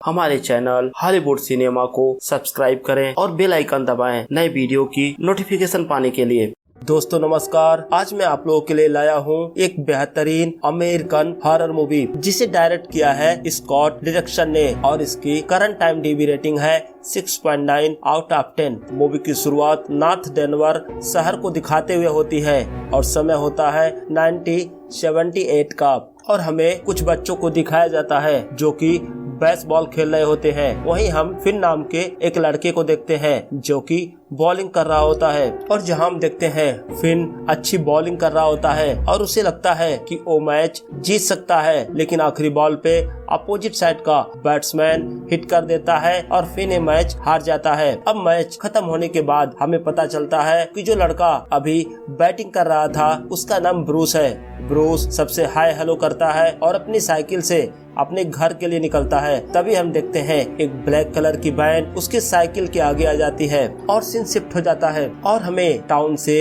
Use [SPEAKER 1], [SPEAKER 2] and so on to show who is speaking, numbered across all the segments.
[SPEAKER 1] हमारे channel Hollywood cinema को subscribe करें और बेल आइकन दबाएं नए वीडियो की नोटिफिकेशन पाने के लिए। दोस्तों नमस्कार, आज मैं आप लोगों के लिए लाया हूँ एक बेहतरीन अमेरिकन हॉरर मूवी जिसे डायरेक्ट किया है स्कॉट डिरेक्शन ने और इसकी करंट टाइम डीबी रेटिंग है 6.9 आउट ऑफ 10। मूवी की शुरुआत नॉर्थ डेनवर शहर को दिखाते हुए होती है और समय होता है 1978 का और हमें कुछ बच्चों को दिखाया जाता है जो कि बेसबॉल खेल रहे होते हैं। वहीं हम फिन नाम के एक लड़के को देखते हैं जो कि बॉलिंग कर रहा होता है और जहां हम देखते हैं फिन अच्छी बॉलिंग कर रहा होता है और उसे लगता है कि वो मैच जीत सकता है, लेकिन आखिरी बॉल पे अपोजिट साइड का बैट्समैन हिट कर देता है और फिन ये मैच हार जाता है। अब मैच खत्म होने के बाद हमें पता चलता है कि जो लड़का अभी बैटिंग कर रहा था उसका नाम ब्रूस है। ब्रूस सबसे हाय हेलो करता है और अपनी साइकिल से अपने घर के लिए निकलता है। तभी हम देखते हैं एक ब्लैक कलर की वैन उसके साइकिल के आगे आ जाती है और सीन शिफ्ट हो जाता है और हमें टाउन से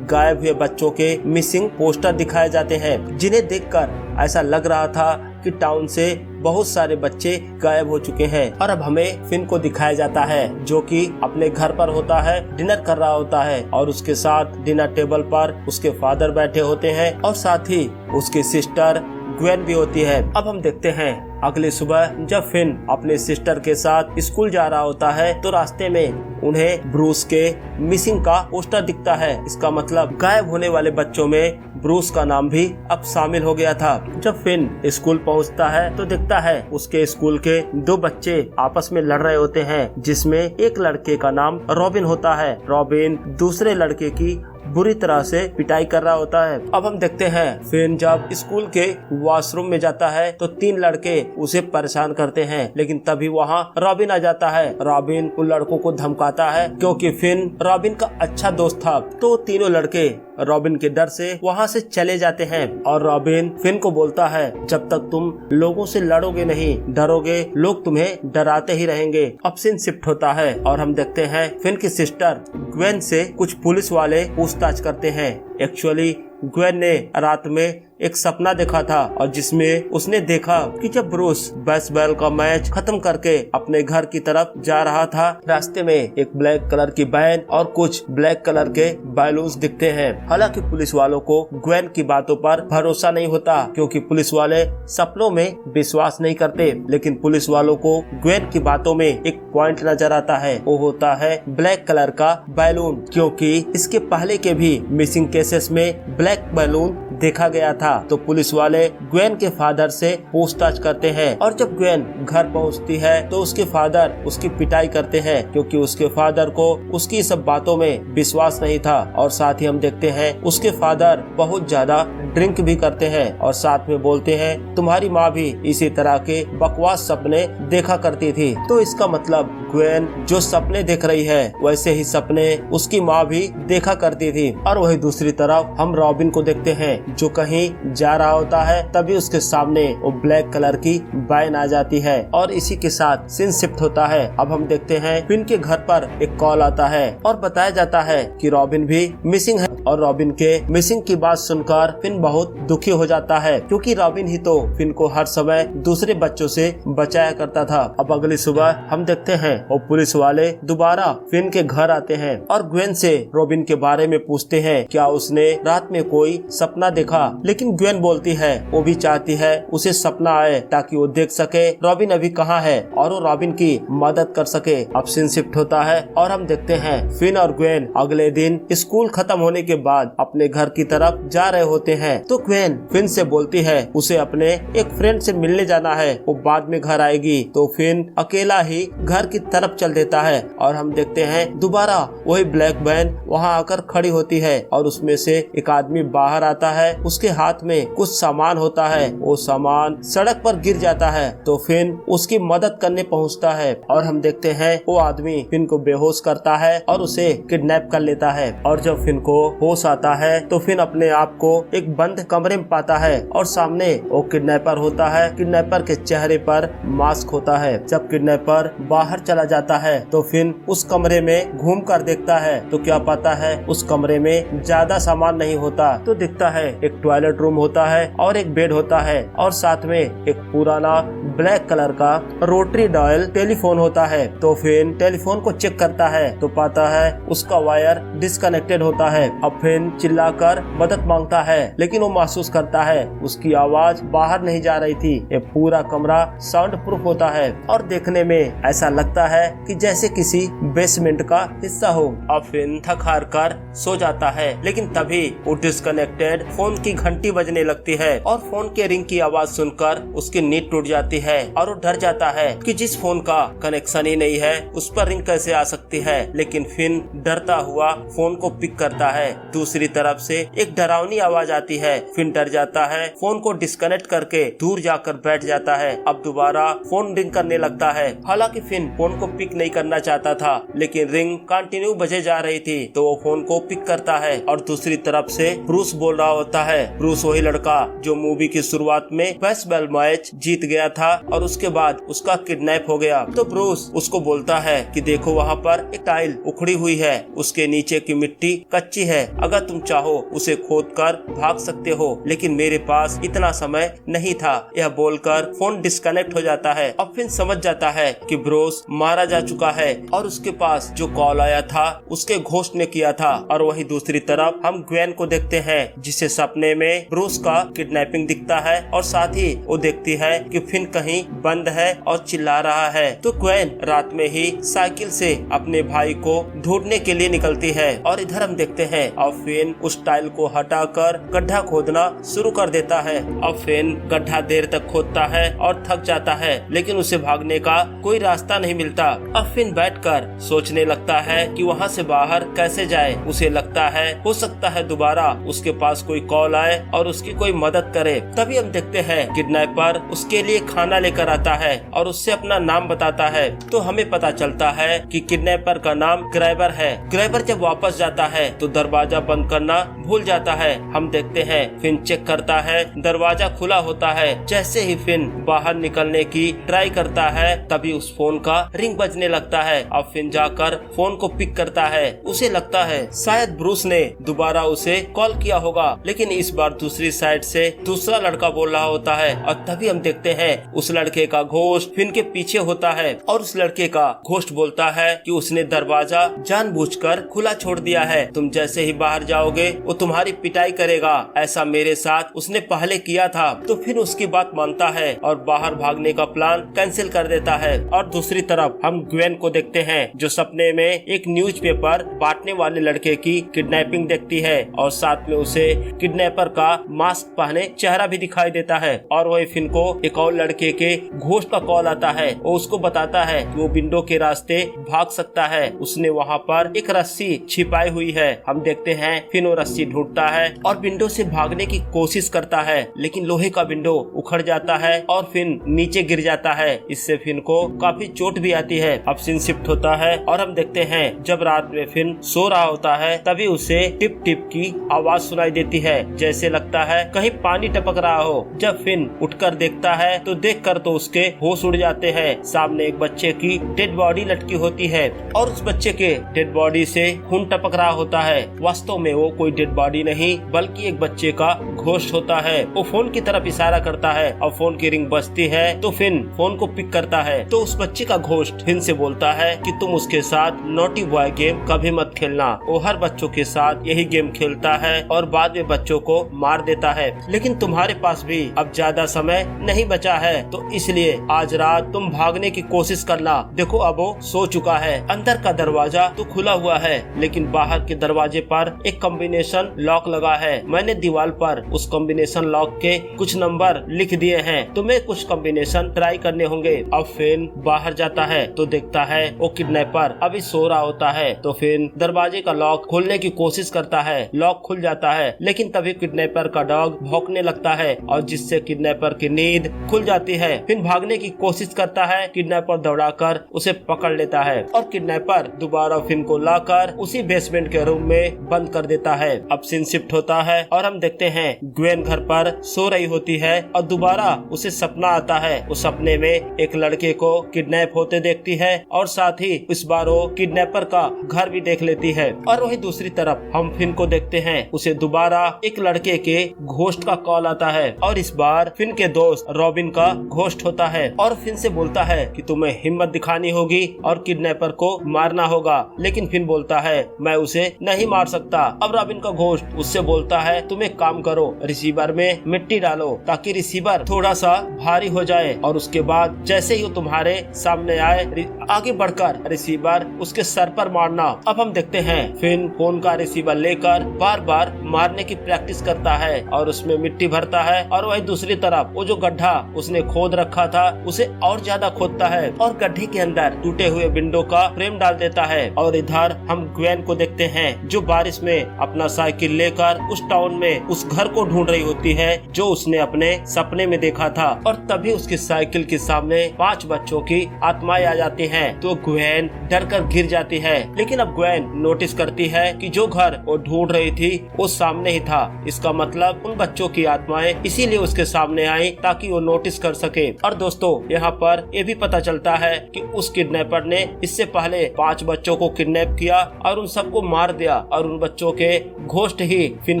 [SPEAKER 1] गायब हुए बच्चों के मिसिंग पोस्टर दिखाए जाते हैं, जिन्हें देखकर ऐसा लग रहा था कि टाउन से बहुत सारे बच्चे गायब हो चुके हैं। और अब हमें फिन को दिखाया जाता है जो कि अपने घर पर होता है, डिनर कर रहा होता है और उसके साथ डिनर टेबल पर उसके फादर बैठे होते हैं और साथ ही उसकी सिस्टर ग्वेन भी होती है। अब हम देखते हैं अगली सुबह जब फिन अपने सिस्टर के साथ स्कूल जा रहा होता है तो रास्ते में उन्हें ब्रूस के मिसिंग का पोस्टर दिखता है। इसका मतलब गायब होने वाले बच्चों में ब्रूस का नाम भी अब शामिल हो गया था। जब फिन स्कूल पहुंचता है तो दिखता है उसके स्कूल के दो बच्चे आपस में लड़ रहे होते हैं, जिसमें एक लड़के का नाम रॉबिन होता है। रॉबिन दूसरे लड़के की बुरी तरह से पिटाई कर रहा होता है। अब हम देखते हैं फिन जब स्कूल के वॉशरूम में जाता है तो तीन लड़के उसे परेशान करते हैं, लेकिन तभी वहाँ रॉबिन आ जाता है। रॉबिन उन लड़कों को धमकाता है क्योंकि फिन रॉबिन का अच्छा दोस्त था। तो तीनों लड़के रॉबिन के डर से वहाँ से चले जाते हैं और रॉबिन फिन को बोलता है जब तक तुम लोगों से लड़ोगे नहीं, डरोगे, लोग तुम्हें डराते ही रहेंगे। अब सीन शिफ्ट होता है और हम देखते हैं फिन की सिस्टर ग्वेन से कुछ पुलिस वाले पूछताछ करते हैं। एक्चुअली ग्वेन ने रात में एक सपना देखा था और जिसमें उसने देखा कि जब ब्रूस बेसबॉल का मैच खत्म करके अपने घर की तरफ जा रहा था, रास्ते में एक ब्लैक कलर की वैन और कुछ ब्लैक कलर के बैलून्स दिखते हैं। हालांकि पुलिस वालों को ग्वेन की बातों पर भरोसा नहीं होता क्योंकि पुलिस वाले सपनों में विश्वास नहीं करते, लेकिन पुलिस वालों को ग्वेन की बातों में एक पॉइंट नजर आता है, वो होता है ब्लैक कलर का बैलून, क्योंकि इसके पहले के भी मिसिंग केसेस में ब्लैक बैलून देखा गया था। तो पुलिस वाले ग्वेन के फादर से पूछताछ करते हैं और जब ग्वेन घर पहुंचती है तो उसके फादर उसकी पिटाई करते हैं क्योंकि उसके फादर को उसकी सब बातों में विश्वास नहीं था। और साथ ही हम देखते हैं उसके फादर बहुत ज्यादा ड्रिंक भी करते हैं और साथ में बोलते हैं तुम्हारी माँ भी इसी तरह के बकवास सपने देखा करती थी। तो इसका मतलब ग्वेन जो सपने देख रही है वैसे ही सपने उसकी माँ भी देखा करती थी। और वही दूसरी तरफ हम रॉबिन को देखते हैं जो कहीं जा रहा होता है, तभी उसके सामने वो ब्लैक कलर की वैन आ जाती है और इसी के साथ सीन शिफ्ट होता है। अब हम देखते हैं फिन के घर पर एक कॉल आता है और बताया जाता है कि रॉबिन भी मिसिंग है और रॉबिन के मिसिंग की बात सुनकर फिन बहुत दुखी हो जाता है क्योंकि रॉबिन ही तो फिन को हर समय दूसरे बच्चों से बचाया करता था। अब अगली सुबह हम देखते हैं और पुलिस वाले दोबारा फिन के घर आते हैं और ग्वेन से रॉबिन के बारे में पूछते हैं क्या उसने रात में कोई सपना देखा, लेकिन ग्वेन बोलती है वो भी चाहती है उसे सपना आए ताकि वो देख सके रॉबिन अभी कहाँ है और वो रॉबिन की मदद कर सके। अब सीन शिफ्ट होता है और हम देखते हैं फिन और ग्वेन अगले दिन स्कूल खत्म होने के बाद अपने घर की तरफ जा रहे होते हैं। तो ग्वेन फिन से बोलती है उसे अपने एक फ्रेंड से मिलने जाना है, वो बाद में घर आएगी। तो फिन अकेला ही घर की तरफ चल देता है और हम देखते हैं दोबारा वही ब्लैक वैन वहाँ आकर खड़ी होती है और उसमें से एक आदमी बाहर आता है। उसके हाथ में कुछ सामान होता है, वो सामान सड़क पर गिर जाता है तो फिन उसकी मदद करने पहुंचता है और हम देखते हैं वो आदमी फिन को बेहोश करता है और उसे किडनैप कर लेता है। और जब फिन को होश आता है तो फिन अपने आप को एक बंद कमरे में पाता है और सामने वो किडनैपर होता है। किडनैपर के चेहरे पर मास्क होता है। जब किडनैपर बाहर चला जाता है तो फिन उस कमरे में घूम कर देखता है तो क्या पाता है, उस कमरे में ज्यादा सामान नहीं होता। तो दिखता है एक टॉयलेट रूम होता है और एक बेड होता है और साथ में एक पुराना ब्लैक कलर का रोटरी डायल टेलीफोन होता है। तो फिन टेलीफोन को चेक करता है तो पाता है उसका वायर डिस्कनेक्टेड होता है। अब फिन चिल्लाकर मदद मांगता है लेकिन वो महसूस करता है उसकी आवाज बाहर नहीं जा रही थी। ये पूरा कमरा साउंड प्रूफ होता है और देखने में ऐसा लगता है कि जैसे किसी बेसमेंट का हिस्सा हो। अब फिन थक हार कर सो जाता है लेकिन तभी वो डिस्कनेक्टेड फोन की घंटी बजने लगती है और फोन के रिंग की आवाज सुनकर उसकी नींद टूट जाती है और वो डर जाता है कि जिस फोन का कनेक्शन ही नहीं है उस पर रिंग कैसे आ सकती है। लेकिन फिन डरता हुआ फोन को पिक करता है। दूसरी तरफ से एक डरावनी आवाज आती है। फिन डर जाता है, फोन को डिस्कनेक्ट करके दूर जाकर बैठ जाता है। अब दोबारा फोन रिंग करने लगता है। हालांकि फिन फोन को पिक नहीं करना चाहता था लेकिन रिंग कंटिन्यू बजे जा रही थी तो वो फोन को पिक करता है। और दूसरी तरफ से ब्रूस बोल रहा होता है। ब्रूस वही लड़का जो मूवी की शुरुआत में बेसबॉल मैच जीत गया था और उसके बाद उसका किडनैप हो गया। तो ब्रूस उसको बोलता है कि देखो वहाँ पर एक टाइल उखड़ी हुई है, उसके नीचे की मिट्टी कच्ची है, अगर तुम चाहो उसे खोद कर भाग सकते हो लेकिन मेरे पास इतना समय नहीं था। यह बोलकर फोन डिस्कनेक्ट हो जाता है। अब फिन समझ जाता है कि ब्रूस मारा जा चुका है और उसके पास जो कॉल आया था उसके घोस्ट ने किया था। और वही दूसरी तरफ हम ग्वेन को देखते हैं जिसे सपने में ब्रूस का किडनैपिंग दिखता है और साथ ही वो देखती है कि फिन कहीं बंद है और चिल्ला रहा है। तो ग्वेन रात में ही साइकिल से अपने भाई को ढूंढने के लिए निकलती है। और इधर हम देखते हैं अब फिन उस टाइल को हटाकर गड्ढा खोदना शुरू कर देता है। अब फिन गड्ढा देर तक खोदता है और थक जाता है लेकिन उसे भागने का कोई रास्ता नहीं मिलता। अब फिन बैठकर सोचने लगता है कि वहाँ से बाहर कैसे जाए। उसे लगता है हो सकता है दोबारा उसके पास कोई कॉल आए और उसकी कोई मदद करे। तभी हम देखते हैं किडनैपर उसके लिए खाना लेकर आता है और उससे अपना नाम बताता है। तो हमें पता चलता है कि किडनैपर का नाम ग्रैबर है। ग्रैबर जब वापस जाता है तो दरवाजा बंद करना भूल जाता है। हम देखते हैं फिन चेक करता है, दरवाजा खुला होता है। जैसे ही फिन बाहर निकलने की ट्राई करता है तभी उस फोन का रिंग बजने लगता है। अब फिन जाकर फोन को पिक करता है। उसे लगता है शायद ब्रूस ने दोबारा उसे कॉल किया होगा लेकिन इस बार दूसरी साइड से दूसरा लड़का बोल रहा होता है। और तभी हम देखते हैं उस लड़के का घोस्ट फिन के पीछे होता है और उस लड़के का घोस्ट बोलता है कि उसने दरवाजा जानबूझकर खुला छोड़ दिया है, तुम जैसे ही बाहर जाओगे वो तुम्हारी पिटाई करेगा, ऐसा मेरे साथ उसने पहले किया था। तो फिर उसकी बात मानता है और बाहर भागने का प्लान कैंसिल कर देता है। और दूसरी तरफ हम ग्वेन को देखते हैं जो सपने में एक न्यूज़पेपर बांटने वाले लड़के की किडनैपिंग देखती है और साथ में उसे किडनैपर का मास्क पहने चेहरा भी दिखाई देता है। और वही फिन को एक और लड़के के घोस्ट का कॉल आता है। वो उसको बताता है कि वो विंडो के रास्ते भाग सकता है, उसने वहाँ पर एक रस्सी छिपाई हुई है। हम देखते हैं फिन वो रस्सी ढूंढता है और विंडो से भागने की कोशिश करता है लेकिन लोहे का विंडो उखड़ जाता है और फिन नीचे गिर जाता है। इससे फिन को काफी चोट भी आती है। अब सीन शिफ्ट होता है और हम देखते हैं जब रात में फिन सो रहा होता है तभी उसे टिप टिप की आवाज सुनाई देती है, जैसे लगता है कहीं पानी टपक रहा हो। जब फिन उठकर देखता है तो देखकर तो उसके होश उड़ जाते हैं। सामने एक बच्चे की डेड बॉडी लटकी होती है और उस बच्चे के डेड बॉडी से खून टपक रहा होता है। वास्तव में वो कोई डेड बॉडी नहीं बल्कि एक बच्चे का घोस्ट होता है। वो फोन की तरफ इशारा करता है और फोन की रिंग बजती है तो फिन फोन को पिक करता है। तो उस बच्चे का घोस्ट फिन से बोलता है कि तुम उसके साथ नॉटी बॉय गेम कभी मत खेलना, वो हर बच्चों के साथ यही गेम खेलता है और बाद में बच्चों को मार देता है। लेकिन तुम्हारे पास भी अब ज्यादा समय नहीं बचा है तो इसलिए आज रात तुम भागने की कोशिश करना। देखो अब वो सो चुका है। अंदर का दरवाजा तो खुला हुआ है लेकिन बाहर के दरवाजे पर एक कॉम्बिनेशन लॉक लगा है। मैंने दीवार पर उस कॉम्बिनेशन लॉक के कुछ नंबर लिख दिए हैं, तुम्हें कुछ कॉम्बिनेशन ट्राई करने होंगे। अब फिन बाहर जाता है तो देखता है वो किडनैपर अभी सो रहा होता है। तो फिन दरवाजे का लॉक खोलने की कोशिश करता है, लॉक खुल जाता है लेकिन तभी किडनैपर का डॉग भौंकने लगता है और जिससे किडनैपर की नींद खुल जाती है। फिन भागने की कोशिश करता है, किडनैपर दौड़ाकर उसे पकड़ लेता है और किडनैपर दोबारा फिन को लाकर उसी बेसमेंट के रूम में बंद कर देता है। अब सीन शिफ्ट होता है और हम देखते हैं ग्वेन घर पर सो रही होती है और दोबारा उसे सपना आता है। उस सपने में एक लड़के को किडनैप होते देखती है और साथ ही इस बार वो किडनैपर का घर भी देख लेती है। और वही दूसरी तरफ हम फिन को देखते हैं, उसे दोबारा एक लड़के के घोस्ट का कॉल आता है और इस बार फिन के दोस्त रॉबिन का घोस्ट होता है और फिन से बोलता है कि तुम्हें हिम्मत दिखानी होगी और किडनैपर को मारना होगा। लेकिन फिन बोलता है मैं उसे नहीं मार सकता। अब रॉबिन का घोस्ट उससे बोलता है तुम एक काम करो, रिसीवर में मिट्टी डालो ताकि रिसीवर थोड़ा सा भारी हो जाए और उसके बाद जैसे ही वो तुम्हारे सामने आए आगे बढ़कर रिसीवर उसके सर पर मारना। अब हम देखते हैं फिन फोन का रिसीवर लेकर बार बार मारने की प्रैक्टिस करता है और उसमें मिट्टी भरता है और वही दूसरी तरफ वो जो गड्ढा उसने खोद रखा था उसे और ज्यादा खोदता है और गड्ढे के अंदर टूटे हुए विंडो का फ्रेम डाल देता है। और इधर हम ग्वेन को देखते हैं जो बारिश में अपना साइकिल लेकर उस टाउन में उस घर को ढूंढ रही होती है जो उसने अपने सपने में देखा था। और तभी उसकी साइकिल के सामने 5 बच्चों की आत्माएं आ जाती हैं तो ग्वेन डर कर गिर जाती है। लेकिन अब ग्वेन नोटिस करती है कि जो घर वो ढूंढ रही थी वो सामने ही था। इसका मतलब उन बच्चों की आत्माएं इसीलिए उसके सामने आई ताकि वो नोटिस कर सके। और दोस्तों यहाँ पर ये भी पता चलता है कि उस किडनैपर ने इससे पहले 5 बच्चों को किडनैप किया और उन सबको मार दिया और उन बच्चों के घोस्ट ही फिन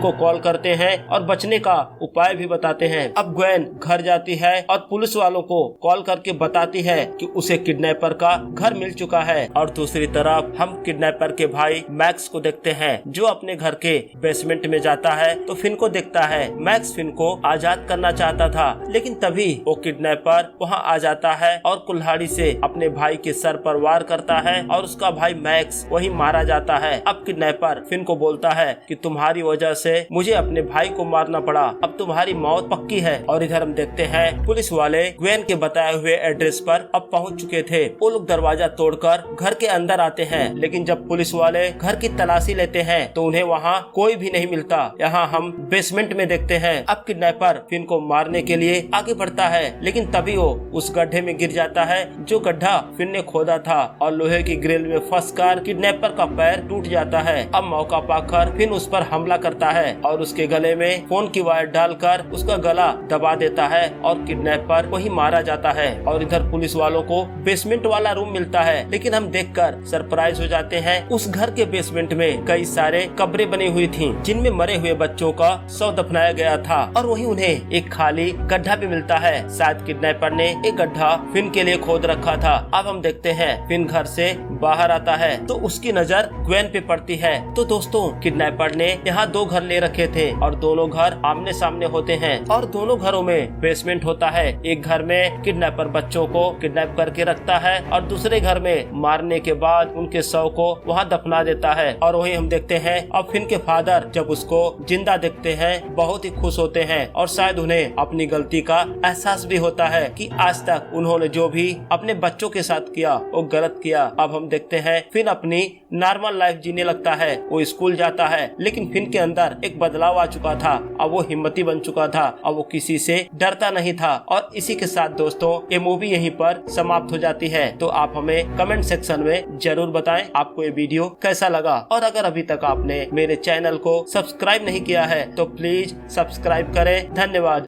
[SPEAKER 1] को कॉल करते हैं और बचने का उपाय भी बताते हैं। अब ग्वेन घर जाती है और पुलिस वालों को कॉल करके बताती है कि उसे किडनैपर का घर मिल चुका है। और दूसरी तरफ हम किडनैपर के भाई मैक्स को देखते हैं जो अपने घर के बेसमेंट में जाता है तो फिन को देखता है। मैक्स फिन को आजाद करना चाहता था लेकिन तभी वो किडनैपर वहाँ आ जाता है और कुल्हाड़ी से अपने भाई के सर पर वार करता है और उसका भाई मैक्स वही मारा जाता है। अब किडनैपर फिन को बोलता है कि तुम्हारी वजह से मुझे अपने भाई को मारना पड़ा, अब तुम्हारी मौत पक्की है। और इधर हम देखते हैं पुलिस वाले ग्वेन के बताए हुए एड्रेस पर अब पहुंच चुके थे। वो लोग दरवाजा तोड़कर घर के अंदर आते हैं लेकिन जब पुलिस वाले घर की तलाशी लेते हैं तो उन्हें वहाँ कोई भी नहीं मिलता। यहाँ हम बेसमेंट में देखते हैं अब किडनैपर फिन को मारने के लिए आगे बढ़ता है लेकिन तभी वो उस गड्ढे में गिर जाता है जो गड्ढा फिन ने खोदा था और लोहे की ग्रिल में फंसकर किडनैपर का पैर टूट जाता है। अब मौका पाकर फिन उस पर हमला करता है और उसके गले में फोन की वायर डालकर उसका गला दबा देता है और किडनैपर वही मारा जाता है। और इधर पुलिस वालों को बेसमेंट वाला रूम मिलता है लेकिन हम देखकर सरप्राइज हो जाते हैं उस घर के बेसमेंट में कई सारे कब्रें बनी हुई थी जिनमें मरे हुए बच्चों का शव दफनाया गया था और वही उन्हें एक खाली गड्ढा भी मिलता है। शायद किडनैपर ने एक गड्ढा फिन के लिए खोद रखा था। अब हम देखते हैं फिन घर से बाहर आता है तो उसकी नजर ग्वेन पे पड़ती है। तो दोस्तों किडनैपर ने यहाँ 2 घर ले रखे थे और दोनों घर आमने सामने होते हैं और दोनों घरों में बेसमेंट होता है। एक घर में किडनैपर बच्चों को किडनैप करके रखता है और दूसरे घर में मारने के बाद उनके शव को वहाँ दफना देता है। और वही हम देखते हैं अब फिन के फादर जब उसको जिंदा देखते हैं बहुत ही खुश होते हैं और शायद उन्हें अपनी गलती का एहसास भी होता है कि आज तक उन्होंने जो भी अपने बच्चों के साथ किया वो गलत किया। अब हम देखते हैं फिन अपनी नॉर्मल लाइफ जीने लगता है। वो स्कूल जाता है लेकिन फिन के अंदर एक बदलाव आ चुका था। अब वो हिम्मती बन चुका था, अब वो किसी से डरता नहीं था। और इसी के साथ दोस्तों ये मूवी यहीं पर समाप्त हो जाती है। तो आप हमें कमेंट सेक्शन में जरूर बताएं आपको ये वीडियो कैसा लगा। और अगर अभी तक आपने मेरे चैनल को सब्सक्राइब नहीं किया है तो प्लीज सब्सक्राइब करें। धन्यवाद।